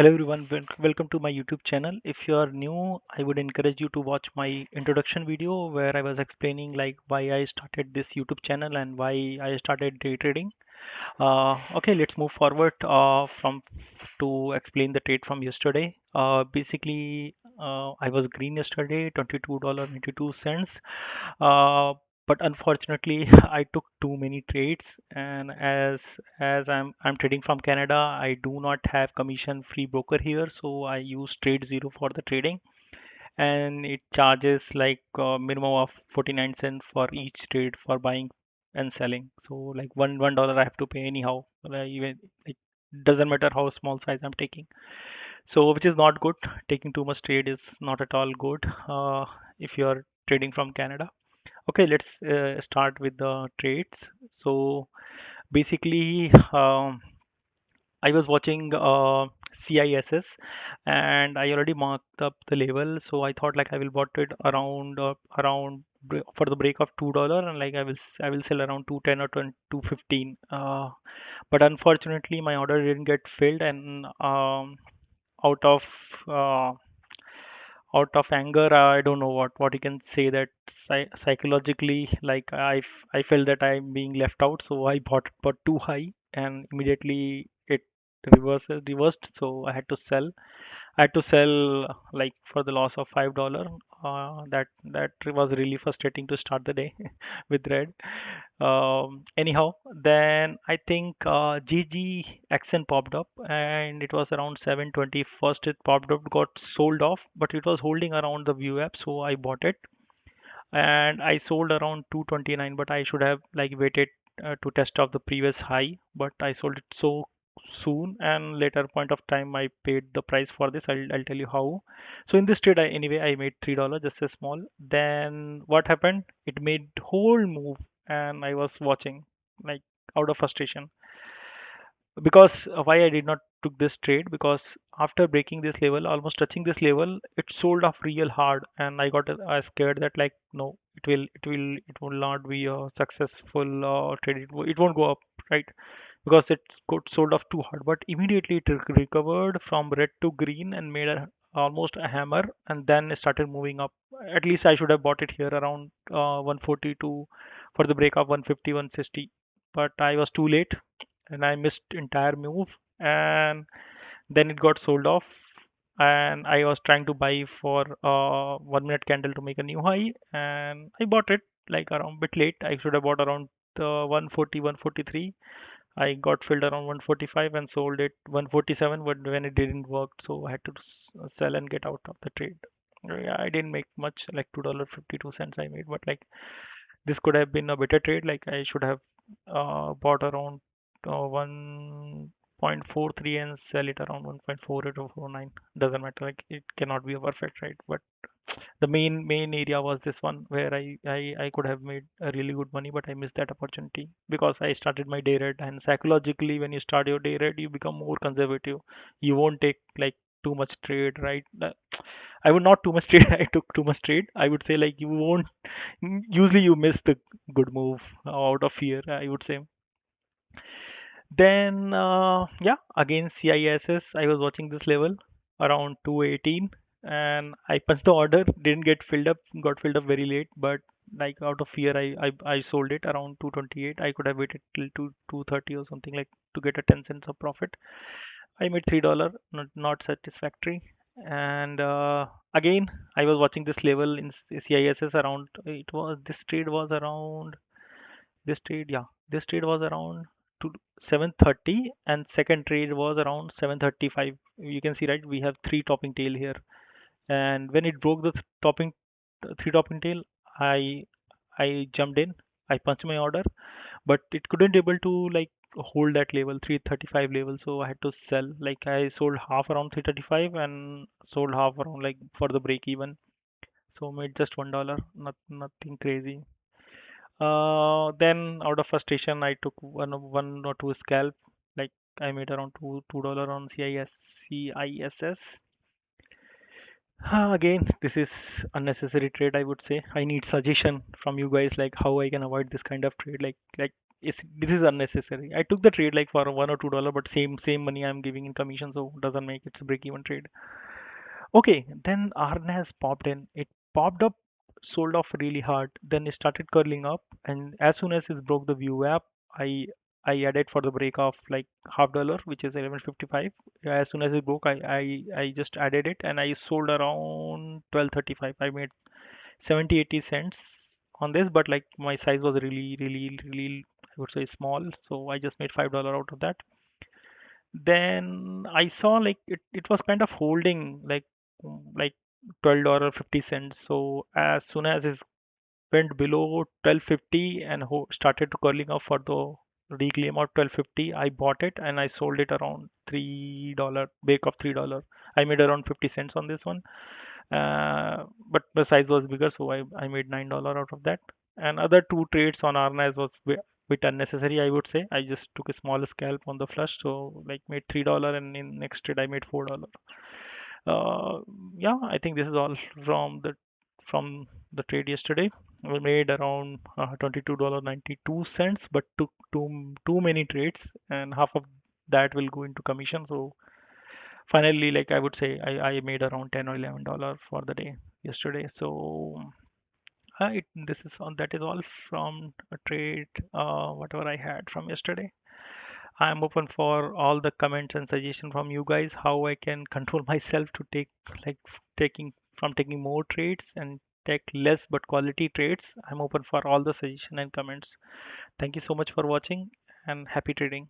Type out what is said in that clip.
Hello everyone, welcome to my YouTube channel. If you are new, I would encourage you to watch my introduction video where I was explaining like why I started this YouTube channel and why I started day trading. Okay, let's move forward from to explain the trade from yesterday. Basically, I was green yesterday, $22.92. Uh, but unfortunately, I took too many trades, and as I'm trading from Canada, I do not have commission-free broker here, so I use Trade Zero for the trading, and it charges like minimum of 49 cents for each trade for buying and selling. So like $1 I have to pay anyhow. Even it doesn't matter how small size I'm taking. So which is not good. Taking too much trade is not at all good if you are trading from Canada. Okay, let's start with the trades. So basically, I was watching CISS and I already marked up the level, so I thought like I will bought it for the break of $2, and like I will sell around 210 or 215. But unfortunately, my order didn't get filled, and out of uh, out of anger, I don't know what you can say, that psychologically, like I felt that I'm being left out, so I bought too high, and immediately it reversed, so I had to sell like for the loss of $5. That was really frustrating to start the day with red. Anyhow, then I think GG accent popped up, and it was around 7:20. First it popped up, got sold off, but it was holding around the view app, so I bought it, and I sold around 229. But I should have like waited to test off the previous high, but I sold it so soon, and later point of time I paid the price for this. I'll tell you how. So in this trade, anyway I made $3, just a small. Then what happened? It made whole move, and I was watching like out of frustration, because why I did not took this trade, because after breaking this level, almost touching this level, it sold off real hard, and I got scared that like no, it will not be a successful trade. It won't go up, right? Because it got sold off too hard. But immediately it recovered from red to green and made almost a hammer, and then it started moving up. At least I should have bought it here around 142 for the break of 150, 160, but I was too late and I missed entire move, and then it got sold off, and I was trying to buy for 1 minute candle to make a new high, and I bought it like around bit late. I should have bought around 140, 143. I got filled around 145 and sold it 147, but when it didn't work, so I had to sell and get out of the trade. Yeah, I didn't make much, like $2.52 I made, but like this could have been a better trade. Like I should have bought around 1.43 and sell it around 1.48 or 49. Doesn't matter. Like it cannot be a perfect trade, but the main area was this one where I could have made a really good money, but I missed that opportunity because I started my day rate. And psychologically, when you start your day rate, you become more conservative. You won't take like too much trade, right? I would not too much trade. I took too much trade. I would say like you won't. Usually you miss the good move out of fear, I would say. Then yeah, again CISS. I was watching this level around 218, and I punched the order. Didn't get filled up. Got filled up very late, but like out of fear, I sold it around 228. I could have waited till 230 or something, like to get a 10 cents of profit. I made $3. Not satisfactory. And again, I was watching this level in CISS around. It was this trade was around this trade, yeah, this trade was around to 7:30, and second trade was around 7:35. You can see, right? We have three topping tail here, and when it broke the topping three topping tail, I I jumped in. I punched my order, but it couldn't able to like hold that level 335 level, so I had to sell. Like I sold half around 335 and sold half around like for the break even. So made just $1, nothing crazy. Then out of frustration, I took one or two scalp. Like I made around $2 on CISS. Again, this is unnecessary trade, I would say. I need suggestion from you guys, like how I can avoid this kind of trade. Like this is unnecessary. I took the trade like for $1 or $2, but same money I'm giving in commission, so doesn't make it's a break even trade. Okay, then Arn has popped in. It popped up, sold off really hard. Then it started curling up, and as soon as it broke the view app, I I added for the break of like $0.50, which is 11.55. As soon as it broke, I just added it, and I sold around 12.35. I made 70-80 cents on this, but like my size was really, I would say small, so I just made $5 out of that. Then I saw like it was kind of holding like $12.50. So as soon as it went below 12.50 and started to curling up for the reclaim of 12.50, I bought it and I sold it around $3 break of $3. I made around 50 cents on this one. But the size was bigger, so I made $9 out of that. And other two trades on Arnaz was bit unnecessary, I would say. I just took a small scalp on the flush, so like made $3, and in next trade I made $4. Uh, yeah, I think this is all from the trade yesterday. We made around $22.92, but took too many trades, and half of that will go into commission. So finally, like I would say, I made around $10 or $11 for the day yesterday. So this is on that is all from a trade, whatever I had from yesterday. I'm open for all the comments and suggestions from you guys how I can control myself to take like taking more trades and take less but quality trades. I'm open for all the suggestion and comments. Thank you so much for watching and happy trading.